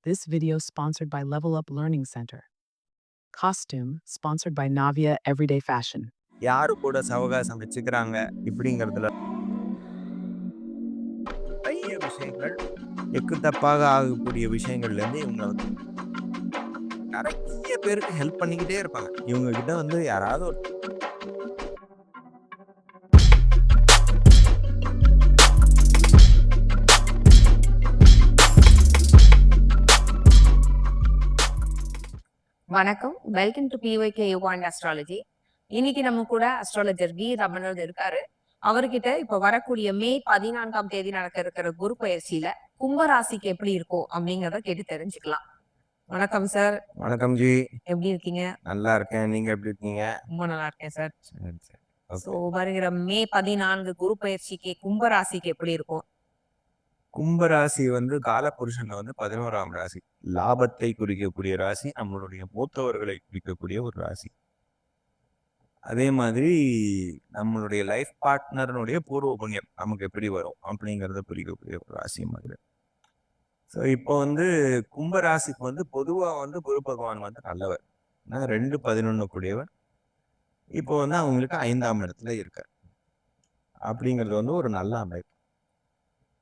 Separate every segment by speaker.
Speaker 1: This video sponsored by Level Up Learning Center. Costume sponsored by Navia Everyday Fashion.
Speaker 2: யாரு கூட சவகாசம் வச்சுக்கிறாங்க இப்படிங்கிறதுல நிறைய விஷயங்கள் எக்கு தப்பாக ஆகக்கூடிய விஷயங்கள்ல இருந்து இவங்க வந்து நிறைய பேருக்கு ஹெல்ப் பண்ணிக்கிட்டே இருப்பாங்க. இவங்க கிட்ட வந்து யாராவது ஒரு
Speaker 3: வணக்கம், welcome to PYK yoga and astrology. இன்னைக்கு நம்ம கூட அஸ்ட்ராலஜர் வி ரமணன் இருக்காரு. அவர்கிட்ட இப்ப வரக்கூடிய மே 14ஆம் தேதி நடக்க இருக்கிற குரு பயிற்சியில கும்பராசிக்கு எப்படி இருக்கும் அப்படிங்கறத கேட்டு தெரிஞ்சுக்கலாம். வணக்கம் சார்.
Speaker 2: வணக்கம் ஜி,
Speaker 3: எப்படி இருக்கீங்க?
Speaker 2: நல்லா இருக்கேன். நீங்க எப்படி இருக்கீங்க?
Speaker 3: ரொம்ப நல்லா இருக்கேன் சார். சோ வருகிற மே 14 குரு பயிற்சிக்கு கும்பராசிக்கு எப்படி இருக்கும்?
Speaker 2: கும்பராசி வந்து காலபுருஷன்ல வந்து 11ஆம் ராசி, லாபத்தை குறிக்கக்கூடிய ராசி, நம்மளுடைய மூத்தவர்களை குறிக்கக்கூடிய ஒரு ராசி. அதே மாதிரி நம்மளுடைய லைஃப் பார்ட்னருடைய பூர்வ புண்ணியம் நமக்கு எப்படி வரும் அப்படிங்கிறத குறிக்கக்கூடிய ஒரு ராசி மாதிரி. ஸோ இப்போ வந்து கும்பராசிக்கு வந்து பொதுவாக வந்து குரு பகவான் வந்து நல்லவர். 2-11 கூடியவர். இப்போ வந்து அவங்களுக்கு 5ஆம் இடத்துல இருக்கார். அப்படிங்கிறது வந்து ஒரு நல்ல அமைப்பு.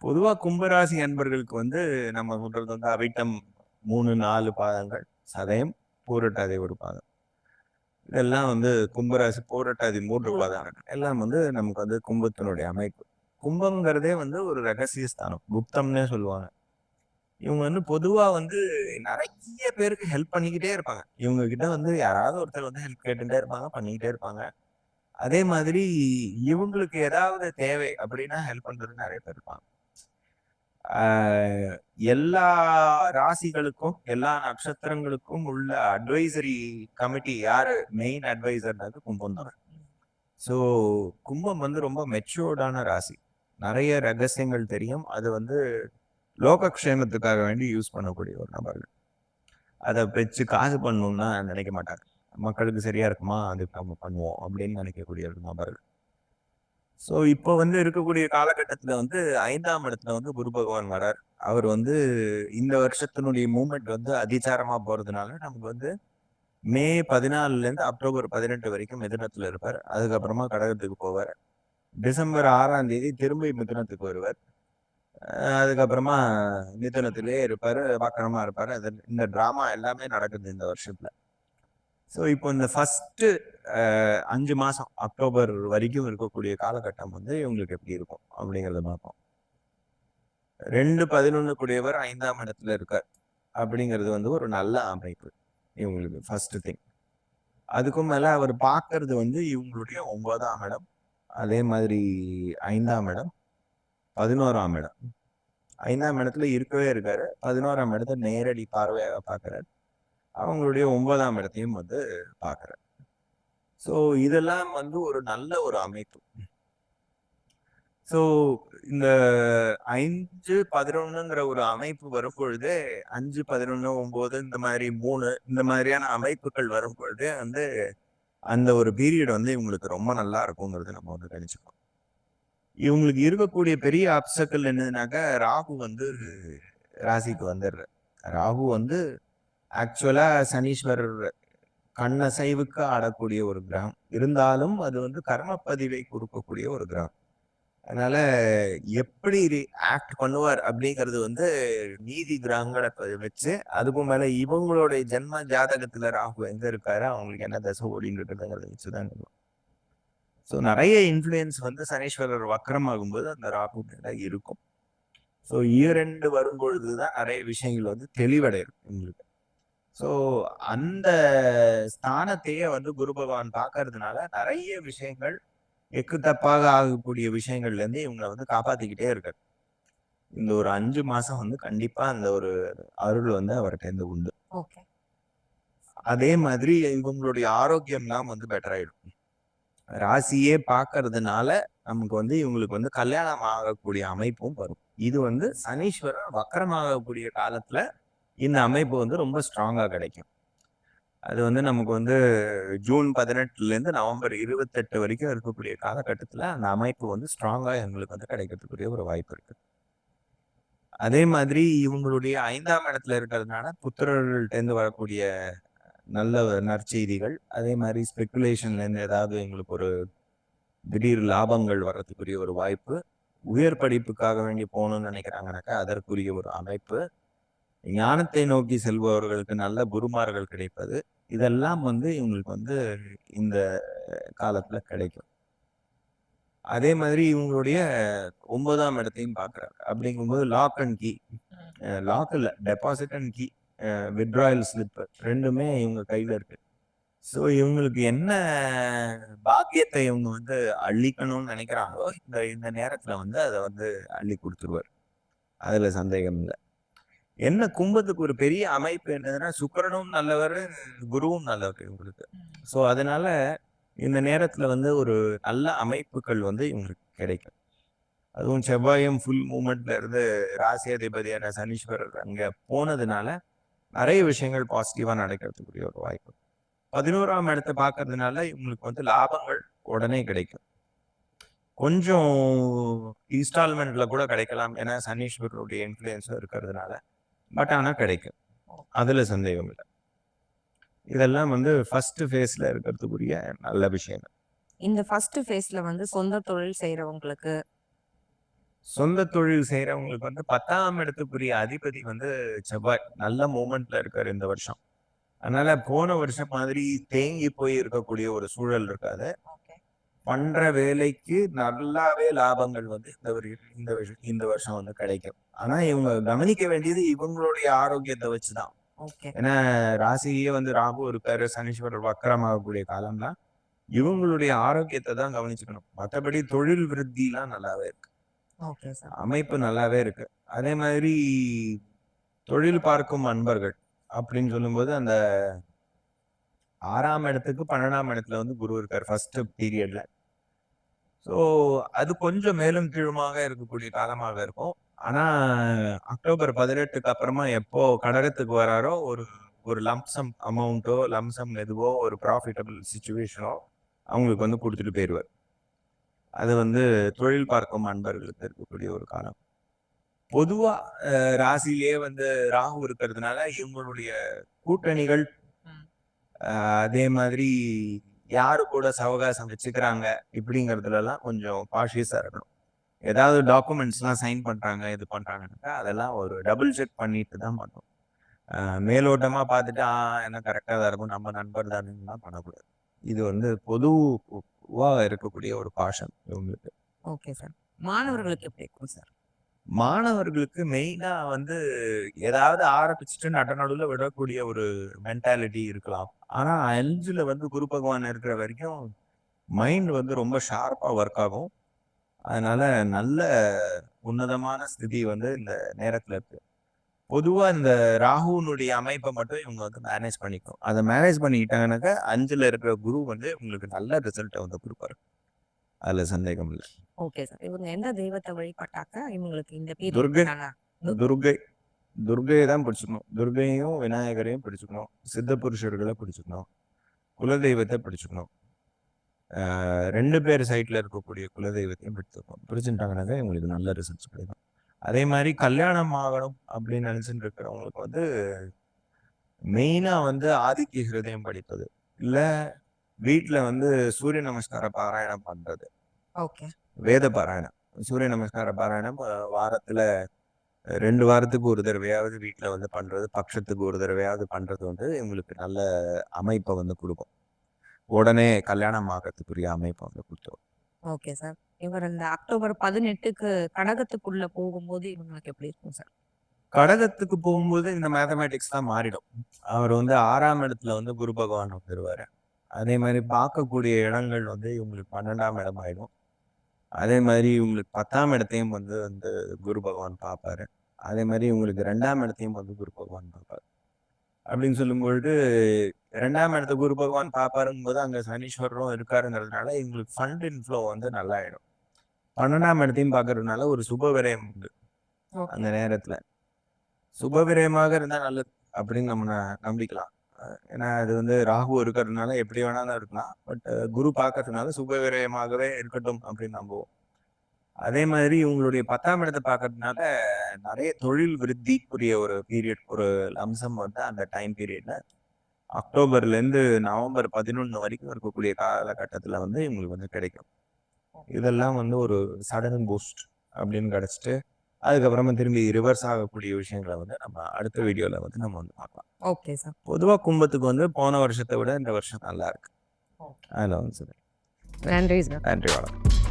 Speaker 2: பொதுவாக கும்பராசி அன்பர்களுக்கு வந்து நம்ம சொல்றது வந்து அவிட்டம் 3-4 பாதங்கள், சதயம், பூரட்டாதி ஒரு பாதம், இதெல்லாம் வந்து கும்பராசி, பூரட்டாதி 3 பாதங்கள் எல்லாம் வந்து நமக்கு வந்து கும்பத்தினுடைய அமைப்பு. கும்பங்கிறதே வந்து ஒரு ரகசிய ஸ்தானம், குப்தம்னே சொல்லுவாங்க. இவங்க வந்து பொதுவா வந்து நிறைய பேருக்கு ஹெல்ப் பண்ணிக்கிட்டே இருப்பாங்க. இவங்க கிட்ட வந்து யாராவது ஒருத்தர் வந்து ஹெல்ப் கேட்டுட்டே இருப்பாங்க, பண்ணிக்கிட்டே இருப்பாங்க. அதே மாதிரி இவங்களுக்கு ஏதாவது தேவை அப்படின்னா ஹெல்ப் பண்றது நிறைய பேர் இருப்பாங்க. எல்லா ராசிகளுக்கும் எல்லா நட்சத்திரங்களுக்கும் உள்ள அட்வைசரி கமிட்டி யாரு மெயின் அட்வைசர்னாது கும்பம் தான். ஸோ கும்பம் வந்து ரொம்ப மெச்சூர்டான ராசி. நிறைய ரகசியங்கள் தெரியும். அது வந்து லோகக்ஷேமத்துக்காக வேண்டி யூஸ் பண்ணக்கூடிய ஒரு நபர்கள். அதை வச்சு காசு பண்ணணும்னா நினைக்க மாட்டாங்க. மக்களுக்கு சரியா இருக்குமா, அதுக்கு நம்ம பண்ணுவோம் அப்படின்னு நினைக்கக்கூடிய ஒரு நபர்கள். ஸோ இப்போ வந்து இருக்கக்கூடிய காலகட்டத்தில் வந்து 5ஆம் இடத்துல வந்து குரு பகவான் வரார். அவர் வந்து இந்த வருஷத்தினுடைய மூமெண்ட் வந்து அதிசாரமா போறதுனால நமக்கு வந்து மே 14லேருந்து அக்டோபர் 18 வரைக்கும் மிதுனத்துல இருப்பார். அதுக்கப்புறமா கடகத்துக்கு போவார். டிசம்பர் 6ஆம் தேதி திரும்பி மிதுனத்துக்கு வருவார். அதுக்கப்புறமா மிதுனத்திலே இருப்பாரு, வக்கரமா இருப்பாரு. அது இந்த டிராமா எல்லாமே நடக்குது இந்த வருஷத்துல. ஸோ இப்போ இந்த ஃபர்ஸ்ட் 5 மாசம் அக்டோபர் வரைக்கும் இருக்கக்கூடிய காலகட்டம் வந்து இவங்களுக்கு எப்படி இருக்கும் அப்படிங்கிறத பார்ப்போம். 2-11 கூடியவர் 5ஆம் இடத்துல இருக்கார் அப்படிங்கிறது வந்து ஒரு நல்ல அமைப்பு இவங்களுக்கு ஃபர்ஸ்ட் திங். அதுக்கும் மேல அவர் பார்க்கறது வந்து இவங்களுடைய 9ஆம் இடம், அதே மாதிரி 5ஆம் இடம், 11ஆம் இடம். 5ஆம் இடத்துல இருக்கவே இருக்காரு. 11ஆம் இடத்தை நேரடி பார்வையாக பார்க்கிறார். அவங்களுடைய 9ஆம் இடத்தையும் வந்து பார்க்கிறார். ஸோ இதெல்லாம் வந்து ஒரு நல்ல ஒரு அமைப்பு. ஸோ இந்த 5-11ங்கிற ஒரு அமைப்பு வரும் பொழுதே 5-11-9 இந்த மாதிரி 3 இந்த மாதிரியான அமைப்புகள் வரும் பொழுதே வந்து அந்த ஒரு பீரியட் வந்து இவங்களுக்கு ரொம்ப நல்லா இருக்குங்கிறது நம்ம வந்து கணிச்சுக்கணும். இவங்களுக்கு இருக்கக்கூடிய பெரிய அப்சக்கல் என்னதுனாக்கா, ராகு வந்து ராசிக்கு வந்துடுற. ராகு வந்து ஆக்சுவலா சனீஸ்வரர் கண்ணசைவுக்கு ஆடக்கூடிய ஒரு கிரகம் இருந்தாலும் அது வந்து கர்மப்பதிவை கொடுக்கக்கூடிய ஒரு கிரகம். அதனால எப்படி ஆக்ட் பண்ணுவார் அப்படிங்கிறது வந்து நீதி கிரகங்களை வச்சு, அதுக்கும் மேல இவங்களுடைய ஜென்ம ஜாதகத்துல ராகு எங்க இருக்காரு, அவங்களுக்கு என்ன தசை ஓடின்னு இருக்குதுங்கிறத வச்சுதான் இருக்கும். ஸோ நிறைய இன்ஃப்ளூயன்ஸ் வந்து சனீஸ்வரர் வக்கரம் ஆகும்போது அந்த ராகு மேல இருக்கும். ஸோ இயர் வரும்பொழுதுதான் நிறைய விஷயங்கள் வந்து தெளிவடையும் உங்களுக்கு. ஸோ அந்த ஸ்தானத்தையே வந்து குரு பகவான் பார்க்கறதுனால நிறைய விஷயங்கள் எக்கு தப்பாக ஆகக்கூடிய விஷயங்கள்ல இருந்து இவங்களை வந்து காப்பாத்திக்கிட்டே இருக்காரு. இந்த ஒரு 5 மாசம் வந்து கண்டிப்பா அந்த ஒரு அருள் வந்து அவர்கிட்ட இருந்து உண்டு. அதே மாதிரி இவங்களுடைய ஆரோக்கியம்லாம் வந்து பெட்டர் ஆயிடும். ராசியே பார்க்கறதுனால நமக்கு வந்து இவங்களுக்கு வந்து கல்யாணம் ஆகக்கூடிய அமைப்பும் வரும். இது வந்து சனீஸ்வரர் வக்கரமாகக்கூடிய காலத்துல இந்த அமைப்பு வந்து ரொம்ப ஸ்ட்ராங்கா கிடைக்கும். அது வந்து நமக்கு வந்து ஜூன் 18லேருந்து நவம்பர் 28 வரைக்கும் இருக்கக்கூடிய காலகட்டத்துல அந்த அமைப்பு வந்து ஸ்ட்ராங்கா எங்களுக்கு வந்து கிடைக்கிறதுக்குரிய ஒரு வாய்ப்பு இருக்கு. அதே மாதிரி இவங்களுடைய 5ஆம் இடத்துல இருக்கிறதுனால புத்திரர்கள்ட்ட இருந்து வரக்கூடிய நல்ல நற்செய்திகள், அதே மாதிரி ஸ்பெகுலேஷன்ல இருந்து ஏதாவது எங்களுக்கு ஒரு திடீர் லாபங்கள் வர்றதுக்குரிய ஒரு வாய்ப்பு, உயர் படிப்புக்காக வேண்டி போகணும்னு நினைக்கிறாங்கனாக்கா அதற்குரிய ஒரு அமைப்பு, ஞானத்தை நோக்கி செல்பவர்களுக்கு நல்ல குருமார்கள் கிடைப்பது, இதெல்லாம் வந்து இவங்களுக்கு வந்து இந்த காலத்துல கிடைக்கும். அதே மாதிரி இவங்களுடைய 9ஆம் இடத்தையும் பார்க்குறாங்க. அப்படிங்கும்போது லாக் அண்ட் கீ, லாக் இல்ல, deposit and key, withdrawal slip 2மே இவங்க கையில இருக்கு. ஸோ இவங்களுக்கு என்ன பாக்கியத்தை இவங்க வந்து அள்ளிக்கணும்னு நினைக்கிறாங்களோ, இந்த இந்த நேரத்துல வந்து அதை வந்து அள்ளி கொடுத்துருவார். அதுல சந்தேகம் இல்லை. என்ன கும்பத்துக்கு ஒரு பெரிய அமைப்பு என்னதுன்னா, சுக்கிரனும் நல்லவர், குருவும் நல்லவர் இவங்களுக்கு. ஸோ அதனால இந்த நேரத்துல வந்து ஒரு நல்ல அமைப்புகள் வந்து இவங்களுக்கு கிடைக்கும். அதுவும் செவ்வாயும் ஃபுல் மூமெண்ட்ல இருந்து ராசியாதிபதியான சனீஸ்வரர் அங்க போனதுனால நிறைய விஷயங்கள் பாசிட்டிவா நடக்கிறதுக்குரிய ஒரு வாய்ப்பு. 11ஆம் இடத்தை பார்க்கறதுனால இவங்களுக்கு வந்து லாபங்கள் உடனே கிடைக்கும். கொஞ்சம் இன்ஸ்டால்மெண்ட்ல கூட கிடைக்கலாம், ஏன்னா சனீஸ்வரருடைய இன்ஃப்ளூயன்ஸும் இருக்கிறதுனால. பட் ஆனா கிடைக்கும், அதுல சந்தேகம் இல்லை. இதெல்லாம் வந்து ஃபர்ஸ்ட் ஃபேஸ்ல இருக்கிறதுக்குரிய நல்ல விஷயம்.
Speaker 3: இந்த ஃபர்ஸ்ட் ஃபேஸ்ல வந்து சொந்த தொழில் செய்யறவங்களுக்கு,
Speaker 2: சொந்த தொழில் செய்யறவங்களுக்கு வந்து 10ஆம் இடத்துக்குரிய அதிபதி வந்து செவ்வாய் நல்ல மூமெண்ட்ல இருக்காரு இந்த வருஷம். அதனால போன வருஷம் மாதிரி தேங்கி போய் இருக்கக்கூடிய ஒரு சூழல் இருக்காது. பண்ற வேலைக்கு நல்லாவே லாபங்கள் வந்து இந்த வருஷம் வந்து கிடைக்கும். ஆனா இவங்க கவனிக்க வேண்டியது இவங்களுடைய ஆரோக்கியத்தை வச்சுதான். ஏன்னா ராசியே வந்து ராகு இருக்காரு, சனீஸ்வரர் வக்கரமாகக்கூடிய காலம்லாம் இவங்களுடைய ஆரோக்கியத்தை தான் கவனிச்சுக்கணும். மற்றபடி தொழில் விருத்தி எல்லாம் நல்லாவே இருக்கு, அமைப்பு நல்லாவே இருக்கு. அதே மாதிரி தொழில் பார்க்கும் அன்பர்கள் அப்படின்னு சொல்லும்போது அந்த 6ஆம் இடத்துக்கு 12ஆம் இடத்துல வந்து குரு இருக்காரு ஃபர்ஸ்ட் பீரியட்ல. ஸோ அது கொஞ்சம் மேலும் கீழுமாக இருக்கக்கூடிய காலமாக இருக்கும். ஆனா அக்டோபர் 18க்கு அப்புறமா எப்போ கடகத்துக்கு வராரோ ஒரு ஒரு லம்சம் அமௌண்ட்டோ லம்சம் எதுவோ ஒரு ப்ராஃபிட்டபிள் சிச்சுவேஷனோ அவங்களுக்கு வந்து கொடுத்துட்டு போயிடுவார். அது வந்து தொழில் பார்க்கும் அன்பர்களுக்கு இருக்கக்கூடிய ஒரு காலம். பொதுவா ராசியிலேயே வந்து ராகு இருக்கிறதுனால இவங்களுடைய கூட்டணிகள், அதே மாதிரி யாரு கூட சவகாசம் வச்சுக்கிறாங்க இப்படிங்கிறதுல எல்லாம் கொஞ்சம் காஷியஸா இருக்கணும். ஏதாவது டாக்குமெண்ட்ஸ் எல்லாம் சைன் பண்றாங்க இது பண்றாங்கன்னாக்கா அதெல்லாம் ஒரு டபுள் செக் பண்ணிட்டு தான் பண்ணணும். மேலோட்டமா பார்த்துட்டு என்ன கரெக்டா தான் இருக்கும், நம்ம நண்பர் தானே பண்ணக்கூடாது. இது வந்து பொதுவா இருக்கக்கூடிய ஒரு காஷன் இவங்களுக்கு.
Speaker 3: Okay sir. மாணவர்களுக்கு எப்படி இருக்கும் சார்?
Speaker 2: மாணவர்களுக்கு மெயினா வந்து ஏதாவது ஆரம்பிச்சுட்டு நடுநடுவுல விடக்கூடிய ஒரு மென்டாலிட்டி இருக்கலாம். ஆனா 5ல வந்து குரு பகவான் இருக்கிற வரைக்கும் மைண்ட் வந்து ரொம்ப ஷார்ப்பா ஒர்க் ஆகும். அதனால நல்ல உன்னதமான ஸ்திதி வந்து இந்த நேரத்துல இருக்கு. பொதுவா இந்த ராகுனுடைய அமைப்பை மட்டும் இவங்க வந்து மேனேஜ் பண்ணிக்கும். அதை மேனேஜ் பண்ணிக்கிட்டாங்கன்னாக்கா 5ல இருக்கிற குரு வந்து உங்களுக்கு நல்ல ரிசல்ட்டை வந்து கொடுப்பாரு, அதுல சந்தேகம் இல்லை.
Speaker 3: Okay sir. இவங்க எந்த தெய்வத்தை வழிபட்டாக்க இவங்களுக்கு இந்த
Speaker 2: துர்கை
Speaker 3: பீரியட்
Speaker 2: துர்கை துர்கையை தான் பிடிச்சுக்கணும். துர்கையும் விநாயகரையும் பிடிச்சுக்கணும். சித்த புருஷர்களை பிடிச்சுக்கணும். குலதெய்வத்தை பிடிச்சுக்கணும். 2 பேர் சைட்ல இருக்கக்கூடிய குலதெய்வத்தையும் பிடிச்சுட்டாங்கன்னாக்கா இவங்களுக்கு நல்ல ரிசல்ட்ஸ் கிடைக்கும். அதே மாதிரி கல்யாணம் ஆகணும் அப்படின்னு நினைச்சுட்டு இருக்கிறவங்களுக்கு வந்து மெயினா வந்து ஆதித்ய ஹிருதயம் படிப்பது, இல்ல வீட்டுல வந்து சூரிய நமஸ்கார பாராயணம் பண்றது. வேத பாராயணம், சூரிய நமஸ்கார பாராயணம் வாரத்துல 2 வாரத்துக்கு ஒரு தடவையாவது வீட்டுல வந்து பண்றது, பட்சத்துக்கு ஒரு தடவையாவது பண்றது வந்து இவங்களுக்கு நல்ல அமைப்பை வந்து கொடுக்கும். உடனே கல்யாணம் ஆகிறதுக்குரிய அமைப்பை வந்து கொடுத்துரும்.
Speaker 3: Okay sir. இவர் இந்த அக்டோபர் 18க்கு கடகத்துக்குள்ள போகும்போது இவங்களுக்கு எப்படி இருக்கும் சார்?
Speaker 2: கடகத்துக்கு போகும்போது இந்த மேத்தமேட்டிக்ஸ் தான் மாறிடும். அவர் வந்து 6ஆம் இடத்துல வந்து குரு பகவான் வந்துருவாரு. அதே மாதிரி பார்க்கக்கூடிய இடங்கள் வந்து இவங்களுக்கு 12ஆம் இடம் ஆயிடும். அதே மாதிரி இவங்களுக்கு 10ஆம் இடத்தையும் வந்து வந்து குரு பகவான் பார்ப்பாரு. அதே மாதிரி இவங்களுக்கு 2ஆம் இடத்தையும் வந்து குரு பகவான் பார்ப்பாரு. அப்படின்னு சொல்லும்பொழுது 2ஆம் இடத்த குரு பகவான் பார்ப்பாருங்கும் போது அங்க சனீஸ்வரரும் இருக்காருங்கிறதுனால இவங்களுக்கு ஃபண்ட் இன்ஃப்ளோ வந்து நல்லா ஆயிடும். 12ஆம் இடத்தையும் பார்க்கறதுனால ஒரு சுப விரயம் உண்டு அந்த நேரத்துல. சுப விரயமாக இருந்தா நல்லது அப்படின்னு நம்ம நம்பிக்கலாம். ஏன்னா அது வந்து ராகு இருக்கிறதுனால எப்படி வேணாலும் இருக்கலாம். பட் குரு பார்க்கறதுனால சுப விரயமாகவே இருக்கட்டும் அப்படின்னு நம்புவோம். அதே மாதிரி உங்களுடைய 10ஆம் இடத்தை பார்க்கறதுனால நிறைய தொழில் விருத்திக்குரிய ஒரு பீரியட், ஒரு அம்சம் வந்து அந்த டைம் பீரியட்ல அக்டோபர்லேருந்து நவம்பர் 11 வரைக்கும் இருக்கக்கூடிய காலகட்டத்தில் வந்து உங்களுக்கு வந்து கிடைக்கும். இதெல்லாம் வந்து ஒரு சடன் பூஸ்ட் அப்படின்னு கிடைச்சிட்டு அதுக்கப்புறமா திரும்பி ரிவர்ஸ் ஆகக்கூடிய விஷயங்களை வந்து நம்ம அடுத்த வீடியோவில் வந்து நம்ம வந்து பார்க்கலாம்.
Speaker 3: Okay sir.
Speaker 2: பொதுவாக கும்பத்துக்கு வந்து போன வருஷத்தை விட இந்த வருஷம் நல்லா இருக்கு. அதில் வந்து சரி.
Speaker 3: நன்றி சார்.
Speaker 2: நன்றி, வணக்கம்.